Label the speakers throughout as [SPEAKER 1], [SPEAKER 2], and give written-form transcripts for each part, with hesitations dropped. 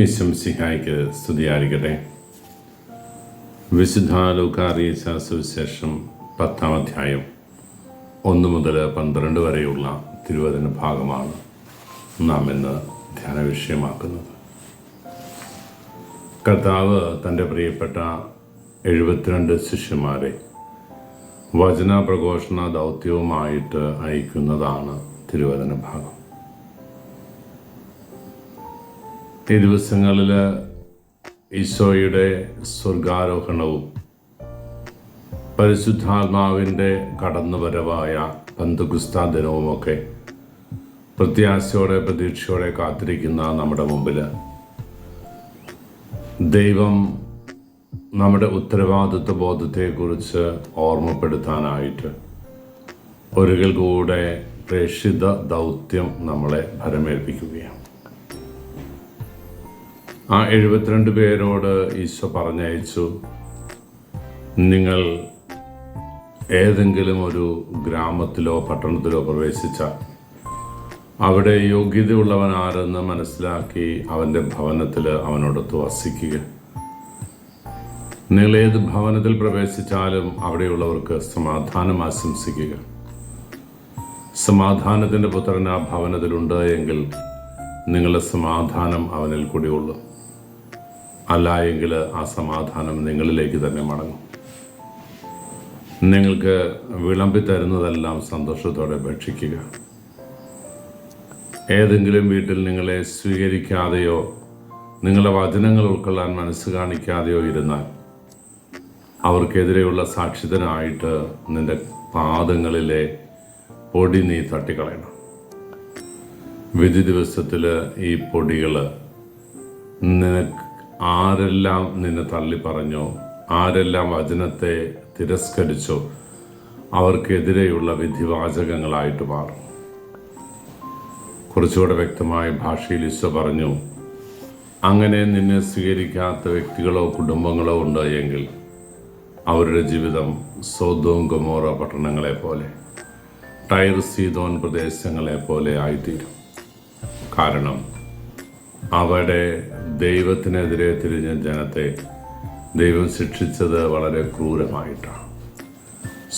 [SPEAKER 1] ഈശംസിഹായ്ക്ക് സ്തുതിയായിരിക്കട്ടെ. വിശുദ്ധ ലൂക്കാ അറിയിച്ച സുവിശേഷം 10-ാം അധ്യായം 1 മുതൽ 12 വരെയുള്ള തിരുവചന ഭാഗമാണ് നാം ഇന്ന് ധ്യാന വിഷയമാക്കുന്നത്. കർത്താവ് തൻ്റെ പ്രിയപ്പെട്ട 72 ശിഷ്യന്മാരെ വചന പ്രഘോഷണ ദൗത്യവുമായിട്ട് അയക്കുന്നതാണ് തിരുവചന ഭാഗം. ഈ ദിവസങ്ങളിൽ ഈശോയുടെ സ്വർഗാരോഹണവും പരിശുദ്ധാത്മാവിൻ്റെ കടന്നുവരവായ പന്തക്കുസ്ത ദിനവുമൊക്കെ പ്രത്യാശയോടെ പ്രതീക്ഷയോടെ കാത്തിരിക്കുന്ന നമ്മുടെ മുമ്പിൽ ദൈവം നമ്മുടെ ഉത്തരവാദിത്വ ബോധത്തെക്കുറിച്ച് ഓർമ്മപ്പെടുത്താനായിട്ട് ഒരിക്കൽ കൂടെ പ്രേക്ഷിത ദൗത്യം നമ്മളെ ഭരമേൽപ്പിക്കുകയാണ്. ആ 72 പേരോട് ഈശോ പറഞ്ഞയച്ചു, നിങ്ങൾ ഏതെങ്കിലും ഒരു ഗ്രാമത്തിലോ പട്ടണത്തിലോ പ്രവേശിച്ചാൽ അവിടെ യോഗ്യതയുള്ളവൻ ആരെന്ന് മനസ്സിലാക്കി അവൻ്റെ ഭവനത്തിൽ അവനോടൊത്ത് വസിക്കുക. നിങ്ങൾ ഏത് ഭവനത്തിൽ പ്രവേശിച്ചാലും അവിടെയുള്ളവർക്ക് സമാധാനം ആശംസിക്കുക. സമാധാനത്തിൻ്റെ പുത്രൻ ആ ഭവനത്തിലുണ്ട് എങ്കിൽ നിങ്ങളുടെ സമാധാനം അവനിൽ കൂടിയുള്ളൂ. അല്ല എങ്കിൽ ആ സമാധാനം നിങ്ങളിലേക്ക് തന്നെ മടങ്ങും. നിങ്ങൾക്ക് വിളമ്പി തരുന്നതെല്ലാം സന്തോഷത്തോടെ ഭക്ഷിക്കുക. ഏതെങ്കിലും വീട്ടിൽ നിങ്ങളെ സ്വീകരിക്കാതെയോ നിങ്ങളുടെ വചനങ്ങൾ ഉൾക്കൊള്ളാൻ മനസ്സ് കാണിക്കാതെയോ ഇരുന്നാൽ അവർക്കെതിരെയുള്ള സാക്ഷിതനായിട്ട് നിന്റെ പാദങ്ങളിലെ പൊടി നീ തട്ടിക്കളയണം. വിധി ദിവസത്തിൽ ഈ പൊടികൾ നിനക്ക് ആരെല്ലാം നിന്നെ തള്ളി പറഞ്ഞോ, ആരെല്ലാം വചനത്തെ തിരസ്കരിച്ചോ അവർക്കെതിരെയുള്ള വിധിവാചകങ്ങളായിട്ട് മാറും. കുറച്ചുകൂടെ വ്യക്തമായ ഭാഷയിൽ ഈശോ പറഞ്ഞു, അങ്ങനെ നിന്നെ സ്വീകരിക്കാത്ത വ്യക്തികളോ കുടുംബങ്ങളോ ഉണ്ട് എങ്കിൽ അവരുടെ ജീവിതം സോദോം ഗൊമോറ പട്ടണങ്ങളെ പോലെ, ടൈർ സീദോൻ പ്രദേശങ്ങളെ പോലെ ആയിത്തീരും. കാരണം അവിടെ ദൈവത്തിനെതിരെ തിരിഞ്ഞ ജനത്തെ ദൈവം ശിക്ഷിച്ചത് വളരെ ക്രൂരമായിട്ടാണ്.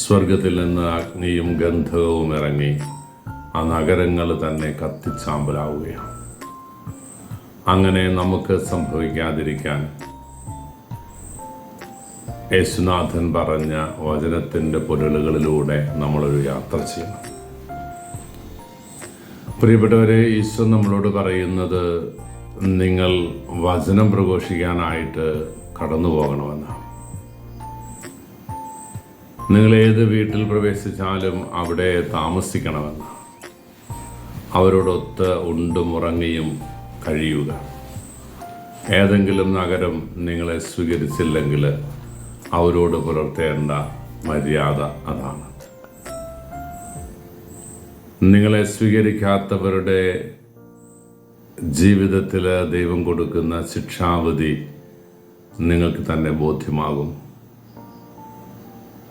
[SPEAKER 1] സ്വർഗത്തിൽ നിന്ന് അഗ്നിയും ഗന്ധകവും ഇറങ്ങി ആ നഗരങ്ങൾ തന്നെ കത്തിച്ചാമ്പലാവുകയാണ്. അങ്ങനെ നമുക്ക് സംഭവിക്കാതിരിക്കാൻ യേശുനാഥൻ പറഞ്ഞ വചനത്തിൻ്റെ പൊരുളുകളിലൂടെ നമ്മളൊരു യാത്ര ചെയ്യണം. പ്രിയപ്പെട്ടവരെ, ഈശോ നമ്മളോട് പറയുന്നത് നിങ്ങൾ വചനം പ്രഘോഷിക്കാനായിട്ട് കടന്നു പോകണമെന്നാണ്. നിങ്ങൾ ഏത് വീട്ടിൽ പ്രവേശിച്ചാലും അവിടെ താമസിക്കണമെന്ന്, അവരോടൊത്ത് ഉണ്ടുമുറങ്ങിയും കഴിയുക. ഏതെങ്കിലും നഗരം നിങ്ങളെ സ്വീകരിച്ചില്ലെങ്കിൽ അവരോട് പുലർത്തേണ്ട മര്യാദ അതാണ്. നിങ്ങളെ സ്വീകരിക്കാത്തവരുടെ ജീവിതത്തിൽ ദൈവം കൊടുക്കുന്ന ശിക്ഷാവിധി നിങ്ങൾക്ക് തന്നെ ബോധ്യമാകും.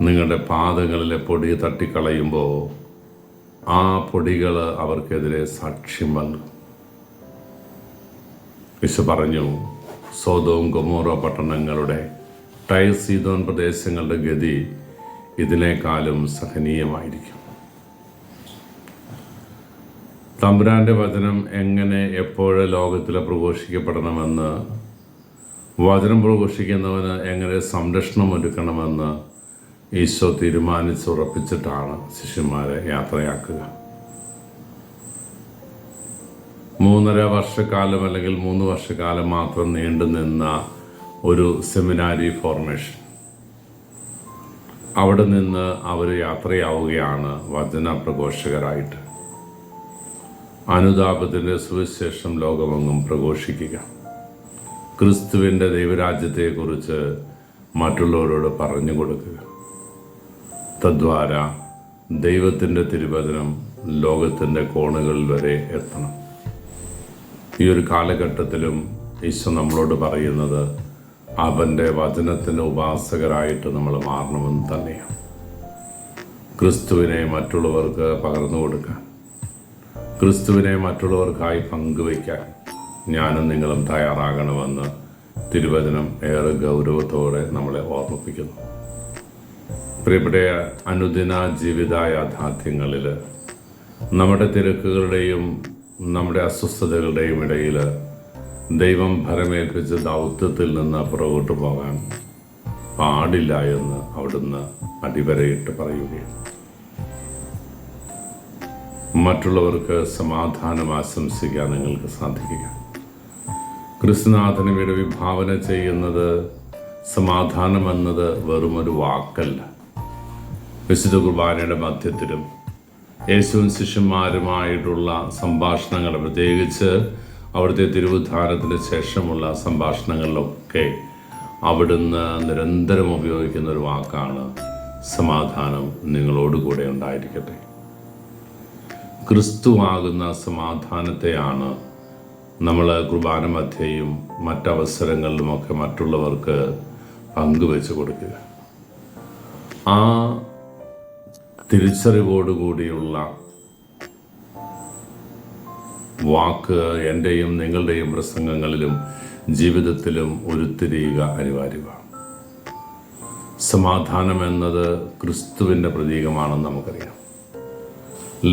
[SPEAKER 1] നിങ്ങളുടെ പാദങ്ങളിലെ പൊടി തട്ടിക്കളയുമ്പോൾ ആ പൊടികൾ അവർക്കെതിരെ സാക്ഷ്യം നൽകും. ഈശോ പറഞ്ഞു, സോദോം ഗൊമോറ പട്ടണങ്ങളുടെ ടൈർ സീദോൻ പ്രദേശങ്ങളുടെ ഗതി ഇതിനേക്കാളും സഹനീയമായിരിക്കും. തമ്പുരാൻ്റെ വചനം എങ്ങനെ എപ്പോഴ് ലോകത്തിൽ പ്രഘോഷിക്കപ്പെടണമെന്ന്, വചനം പ്രഘോഷിക്കുന്നവന് എങ്ങനെ സംരക്ഷണം ഒരുക്കണമെന്ന് ഈശോ തീരുമാനിച്ചുറപ്പിച്ചിട്ടാണ് ശിഷ്യന്മാരെ യാത്രയാക്കുക. 3.5 വർഷക്കാലം അല്ലെങ്കിൽ 3 വർഷക്കാലം മാത്രം നീണ്ടു നിന്ന ഒരു സെമിനാരി ഫോർമേഷൻ. അവിടെ നിന്ന് അവർ യാത്രയാവുകയാണ് വചന പ്രഘോഷകരായിട്ട്. അനുതാപത്തിൻ്റെ സുവിശേഷം ലോകമെങ്ങും പ്രഘോഷിക്കുക. ക്രിസ്തുവിൻ്റെ ദൈവരാജ്യത്തെക്കുറിച്ച് മറ്റുള്ളവരോട് പറഞ്ഞു കൊടുക്കുക. തദ്വാര ദൈവത്തിൻ്റെ തിരുവചനം ലോകത്തിൻ്റെ കോണുകളിൽ വരെ എത്തണം. ഈ ഒരു കാലഘട്ടത്തിലും ഈശോ നമ്മളോട് പറയുന്നത് അവൻ്റെ വചനത്തിൻ്റെ ഉപാസകരായിട്ട് നമ്മൾ മാറണമെന്ന് തന്നെയാണ്. ക്രിസ്തുവിനെ മറ്റുള്ളവർക്ക് പകർന്നു കൊടുക്കാൻ, ക്രിസ്തുവിനെ മറ്റുള്ളവർക്കായി പങ്കുവയ്ക്കാൻ, ഞാനും നിങ്ങളും തയ്യാറാകണമെന്ന് തിരുവചനം ഏറെ ഗൗരവത്തോടെ നമ്മളെ ഓർമ്മിപ്പിക്കുന്നു. പ്രിയപ്പെട്ട അനുദിന ജീവിത യാഥാർത്ഥ്യങ്ങളിൽ നമ്മുടെ തിരക്കുകളുടെയും നമ്മുടെ അസ്വസ്ഥതകളുടെയും ഇടയിൽ ദൈവം ഭരമേൽപ്പിച്ച ദൗത്യത്തിൽ നിന്ന് പുറകോട്ട് പോകാൻ പാടില്ല എന്ന് അവിടുന്ന് അടിവരയിട്ട് പറയുകയാണ്. മറ്റുള്ളവർക്ക് സമാധാനം ആശംസിക്കാൻ നിങ്ങൾക്ക് സാധിക്കുക. ക്രിസ്തുനാഥന് വേണ്ടി വിഭാവന ചെയ്യുന്നത് സമാധാനം എന്നത് വെറുമൊരു വാക്കല്ല. വിശുദ്ധ കുർബാനയുടെ മധ്യത്തിലും യേശുവും ശിഷ്യന്മാരുമായിട്ടുള്ള സംഭാഷണങ്ങൾ, പ്രത്യേകിച്ച് അവിടുത്തെ തിരുവുദ്ധാനത്തിന് ശേഷമുള്ള സംഭാഷണങ്ങളിലൊക്കെ അവിടുന്ന് നിരന്തരം ഉപയോഗിക്കുന്ന ഒരു വാക്കാണ് സമാധാനം നിങ്ങളോടുകൂടെ ഉണ്ടായിരിക്കട്ടെ. ക്രിസ്തുവാകുന്ന സമാധാനത്തെയാണ് നമ്മൾ കുർബാന മധ്യയും മറ്റവസരങ്ങളിലുമൊക്കെ മറ്റുള്ളവർക്ക് പങ്കുവെച്ച് കൊടുക്കുക. ആ തിരിച്ചറിവോടുകൂടിയുള്ള വാക്ക് എൻ്റെയും നിങ്ങളുടെയും പ്രസംഗങ്ങളിലും ജീവിതത്തിലും ഉരുത്തിരിയുക അനിവാര്യമാണ്. സമാധാനം എന്നത് ക്രിസ്തുവിൻ്റെ പ്രതീകമാണെന്ന് നമുക്കറിയാം.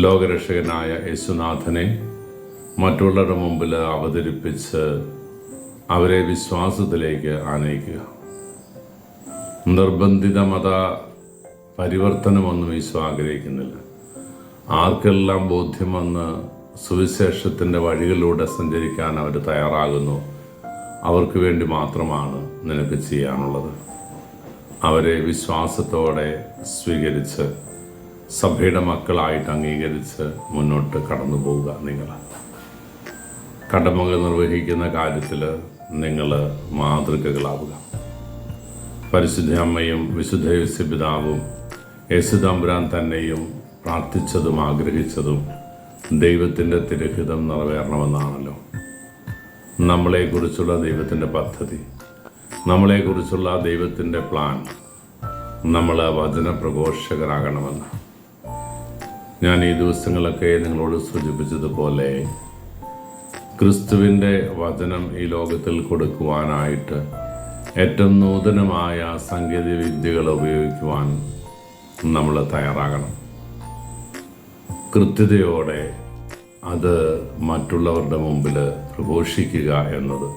[SPEAKER 1] ലോകരക്ഷകനായ യേശുനാഥനെ മറ്റുള്ളവരുടെ മുമ്പിൽ അവതരിപ്പിച്ച് അവരെ വിശ്വാസത്തിലേക്ക് ആനയിക്കുക. നിർബന്ധിത മത പരിവർത്തനമൊന്നും ഈശോ ആഗ്രഹിക്കുന്നില്ല. ആർക്കെല്ലാം ബോധ്യം വന്ന് സുവിശേഷത്തിൻ്റെ വഴികളിലൂടെ സഞ്ചരിക്കാൻ അവർ തയ്യാറാകുന്നു, അവർക്ക് വേണ്ടി മാത്രമാണ് നിനക്ക് ചെയ്യാനുള്ളത്. അവരെ വിശ്വാസത്തോടെ സ്വീകരിച്ച് സഭയുടെ മക്കളായിട്ട് അംഗീകരിച്ച് മുന്നോട്ട് കടന്നു പോവുക. നിങ്ങൾ കടമകൾ നിർവഹിക്കുന്ന കാര്യത്തിൽ നിങ്ങൾ മാതൃകകളാവുക. പരിശുദ്ധ അമ്മയും വിശുദ്ധ യേശുപിതാവും യേശുതമ്പുരാൻ തന്നെയും പ്രാർത്ഥിച്ചതും ആഗ്രഹിച്ചതും ദൈവത്തിൻ്റെ തിരുഹിതം നിറവേറണമെന്നാണല്ലോ. നമ്മളെക്കുറിച്ചുള്ള ദൈവത്തിൻ്റെ പദ്ധതി, നമ്മളെക്കുറിച്ചുള്ള ദൈവത്തിൻ്റെ പ്ലാൻ, നമ്മൾ വചനപ്രഘോഷകരാകണമെന്ന് ഞാൻ ഈ ദിവസങ്ങളൊക്കെ നിങ്ങളോട് സൂചിപ്പിച്ചതുപോലെ ക്രിസ്തുവിൻ്റെ വചനം ഈ ലോകത്തിൽ കൊടുക്കുവാനായിട്ട് ഏറ്റവും നൂതനമായ സാങ്കേതിക വിദ്യകൾ ഉപയോഗിക്കുവാൻ നമ്മൾ തയ്യാറാകണം. കൃത്യതയോടെ അത് മറ്റുള്ളവരുടെ മുമ്പിൽ പ്രഘോഷിക്കുക എന്നത്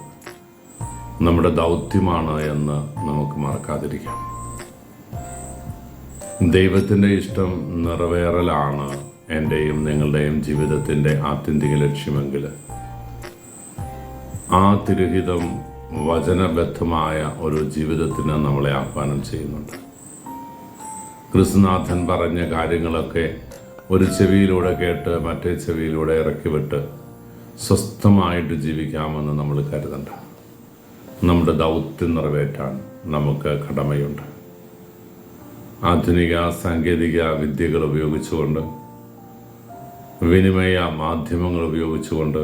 [SPEAKER 1] നമ്മുടെ ദൗത്യമാണ് എന്ന് നമുക്ക് മറക്കാതിരിക്കാം. ദൈവത്തിൻ്റെ ഇഷ്ടം നിറവേറലാണ് എൻ്റെയും നിങ്ങളുടെയും ജീവിതത്തിൻ്റെ ആത്യന്തിക ലക്ഷ്യമെങ്കിൽ ആ തിരുഹിതം വചനബദ്ധമായ ഒരു ജീവിതത്തിന് നമ്മളെ ആഹ്വാനം ചെയ്യുന്നുണ്ട്. ക്രിസ്തുനാഥൻ പറഞ്ഞ കാര്യങ്ങളൊക്കെ ഒരു ചെവിയിലൂടെ കേട്ട് മറ്റേ ചെവിയിലൂടെ ഇറക്കിവിട്ട് സ്വസ്ഥമായിട്ട് ജീവിക്കാമെന്ന് നമ്മൾ കരുതണ്ട. നമ്മുടെ ദൗത്യം നിറവേറ്റാൻ നമുക്ക് കടമയുണ്ട്. ആധുനിക സാങ്കേതിക വിദ്യകൾ ഉപയോഗിച്ചുകൊണ്ട്, വിനിമയ മാധ്യമങ്ങൾ ഉപയോഗിച്ചുകൊണ്ട്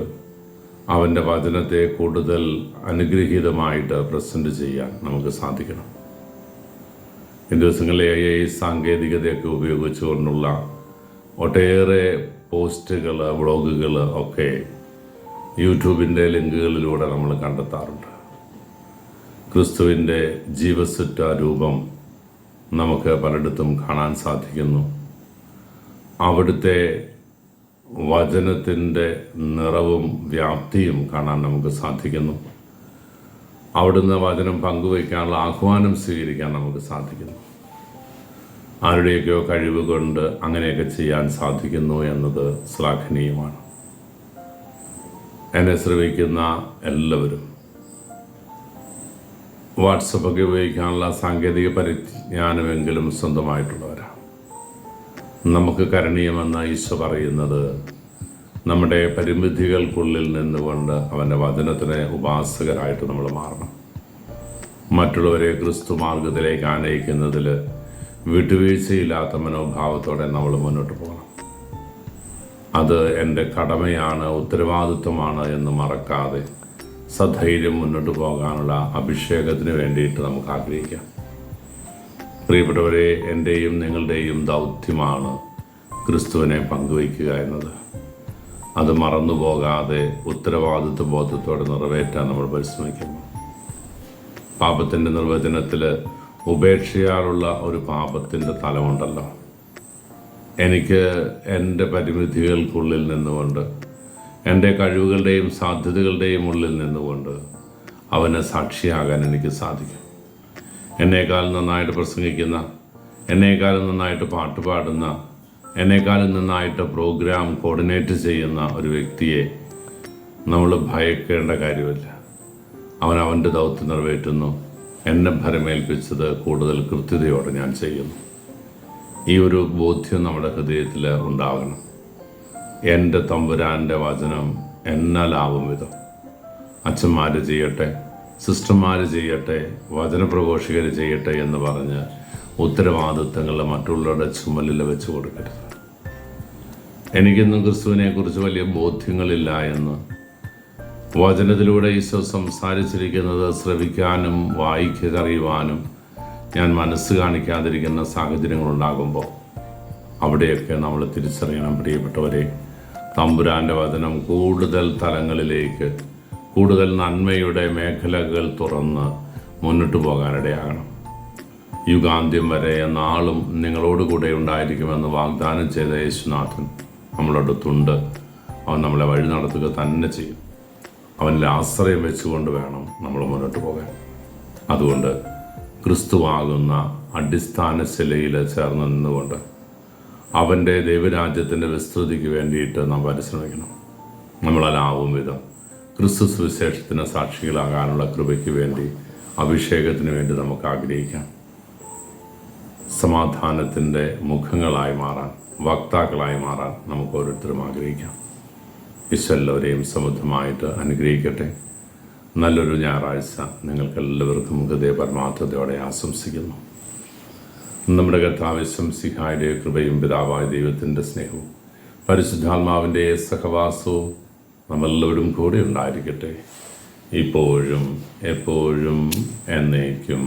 [SPEAKER 1] അവൻ്റെ വചനത്തെ കൂടുതൽ അനുഗ്രഹീതമായിട്ട് പ്രസൻറ്റ് ചെയ്യാൻ നമുക്ക് സാധിക്കണം. ഈ ദിവസങ്ങളിലെ AI സാങ്കേതികതയൊക്കെ ഉപയോഗിച്ചുകൊണ്ടുള്ള ഒട്ടേറെ പോസ്റ്റുകൾ, വ്ളോഗുകൾ ഒക്കെ യൂട്യൂബിൻ്റെ ലിങ്കുകളിലൂടെ നമ്മൾ കണ്ടെത്താറുണ്ട്. ക്രിസ്തുവിൻ്റെ ജീവസുറ്റ രൂപം നമുക്ക് പലയിടത്തും കാണാൻ സാധിക്കുന്നു. അവിടുത്തെ വചനത്തിൻ്റെ നിറവും വ്യാപ്തിയും കാണാൻ നമുക്ക് സാധിക്കുന്നു. അവിടുന്ന് വചനം പങ്കുവയ്ക്കാനുള്ള ആഹ്വാനം സ്വീകരിക്കാൻ നമുക്ക് സാധിക്കുന്നു. ആരുടെയൊക്കെയോ കഴിവ് കൊണ്ട് അങ്ങനെയൊക്കെ ചെയ്യാൻ സാധിക്കുന്നു എന്നത് ശ്ലാഘനീയമാണ്. എന്നെ ശ്രമിക്കുന്ന എല്ലാവരും വാട്സപ്പൊക്കെ ഉപയോഗിക്കാനുള്ള സാങ്കേതിക പരിജ്ഞാനമെങ്കിലും സ്വന്തമായിട്ടുള്ളവരാണ്. നമുക്ക് കരണീയമെന്ന് ഈശോ പറയുന്നത് നമ്മുടെ പരിമിതികൾക്കുള്ളിൽ നിന്നുകൊണ്ട് അവൻ്റെ വചനത്തിന് ഉപാസകരായിട്ട് നമ്മൾ മാറണം. മറ്റുള്ളവരെ ക്രിസ്തു മാർഗത്തിലേക്ക് ആനയിക്കുന്നതിൽ വിട്ടുവീഴ്ചയില്ലാത്ത മനോഭാവത്തോടെ നമ്മൾ മുന്നോട്ട് പോകണം. അത് എൻ്റെ കടമയാണ്, ഉത്തരവാദിത്വമാണ് എന്ന് മറക്കാതെ സധൈര്യം മുന്നോട്ട് പോകാനുള്ള അഭിഷേകത്തിന് വേണ്ടിയിട്ട് നമുക്ക് ആഗ്രഹിക്കാം. പ്രിയപ്പെട്ടവരെ, എൻ്റെയും നിങ്ങളുടെയും ദൗത്യമാണ് ക്രിസ്തുവിനെ പങ്കുവയ്ക്കുക എന്നത്. അത് മറന്നു പോകാതെ ഉത്തരവാദിത്വ ബോധത്തോടെ നിറവേറ്റാൻ നമ്മൾ പരിശ്രമിക്കുന്നു. പാപത്തിൻ്റെ നിർവചനത്തിൽ ഉപേക്ഷയാലുള്ള ഒരു പാപത്തിൻ്റെ തലമുണ്ടല്ലോ. എനിക്ക് എൻ്റെ പരിമിതികൾക്കുള്ളിൽ നിന്നുകൊണ്ട്, എൻ്റെ കഴിവുകളുടെയും സാധ്യതകളുടെയും ഉള്ളിൽ നിന്നുകൊണ്ട് അവനെ സാക്ഷിയാകാൻ എനിക്ക് സാധിക്കും. എന്നേക്കാളും നന്നായിട്ട് പ്രസംഗിക്കുന്ന, എന്നേക്കാളും നന്നായിട്ട് പാട്ട് പാടുന്ന, എന്നേക്കാളും നന്നായിട്ട് പ്രോഗ്രാം കോർഡിനേറ്റ് ചെയ്യുന്ന ഒരു വ്യക്തിയെ നമ്മൾ ഭയക്കേണ്ട കാര്യമില്ല. അവൻ അവൻ്റെ ദൗത്യം നിറവേറ്റുന്നു. എന്നെ ഭരമേൽപ്പിച്ചത് കൂടുതൽ കൃത്യതയോടെ ഞാൻ ചെയ്യുന്നു. ഈ ഒരു ബോധ്യം നമ്മുടെ ഹൃദയത്തിൽ ഉണ്ടാകണം. എൻ്റെ തമ്പുരാൻ്റെ വചനം എന്നാലാവും വിധം അച്ഛന്മാർ ചെയ്യട്ടെ, സിസ്റ്റർമാർ ചെയ്യട്ടെ, വചനപ്രഘോഷകർ ചെയ്യട്ടെ എന്ന് പറഞ്ഞ് ഉത്തരവാദിത്തങ്ങൾ മറ്റുള്ളവരുടെ ചുമലിൽ വെച്ച് കൊടുക്കരുത്. എനിക്കിന്നും ക്രിസ്തുവിനെക്കുറിച്ച് വലിയ ബോധ്യങ്ങളില്ല എന്ന് വചനത്തിലൂടെ ഈശോ സംസാരിച്ചിരിക്കുന്നത് ശ്രവിക്കാനും വായിക്കറിയുവാനും ഞാൻ മനസ്സ് കാണിക്കാതിരിക്കുന്ന സാഹചര്യങ്ങളുണ്ടാകുമ്പോൾ അവിടെയൊക്കെ നമ്മൾ തിരിച്ചറിയണം, പ്രിയപ്പെട്ടവരെ, തമ്പുരാൻ്റെ വചനം കൂടുതൽ തലങ്ങളിലേക്ക്, കൂടുതൽ നന്മയുടെ മേഖലകൾ തുറന്ന് മുന്നോട്ട് പോകാനിടയാകണം. യുഗാന്ത്യം വരെ നാളും നിങ്ങളോട് കൂടെ ഉണ്ടായിരിക്കുമെന്ന് വാഗ്ദാനം ചെയ്ത യേശുനാഥൻ നമ്മളടുത്തുണ്ട്. അവൻ നമ്മളെ വഴി നടത്തുക തന്നെ ചെയ്യും. അവനിൽ ആശ്രയം വെച്ചുകൊണ്ട് വേണം നമ്മൾ മുന്നോട്ട് പോകാൻ. അതുകൊണ്ട് ക്രിസ്തുവാകുന്ന അടിസ്ഥാന ശിലയിൽ ചേർന്ന് നിന്നുകൊണ്ട് അവൻ്റെ ദൈവരാജ്യത്തിൻ്റെ വിസ്തൃതിക്ക് വേണ്ടിയിട്ട് നാം പരിശ്രമിക്കണം. നമ്മളാലാവും വിധം ക്രിസ്തു സുവിശേഷത്തിന് സാക്ഷികളാകാനുള്ള കൃപയ്ക്ക് വേണ്ടി, അഭിഷേകത്തിന് വേണ്ടി നമുക്ക് ആഗ്രഹിക്കാം. സമാധാനത്തിൻ്റെ മുഖങ്ങളായി മാറാൻ, വക്താക്കളായി മാറാൻ നമുക്ക് ഓരോരുത്തരും ആഗ്രഹിക്കാം. ഈശോയെല്ലാവരെയും സമൃദ്ധമായിട്ട് അനുഗ്രഹിക്കട്ടെ. നല്ലൊരു ഞായറാഴ്ച നിങ്ങൾക്കെല്ലാവർക്കും ഹൃദയ പരമാർത്ഥതയോടെ ആശംസിക്കുന്നു. നമ്മുടെ കർത്താവ് മിശിഹായുടെ കൃപയും പിതാവായ ദൈവത്തിൻ്റെ സ്നേഹവും പരിശുദ്ധാത്മാവിൻ്റെ സഹവാസവും നമ്മളെല്ലാവരും കൂടെ ഉണ്ടായിരിക്കട്ടെ, ഇപ്പോഴും എപ്പോഴും എന്നേക്കും.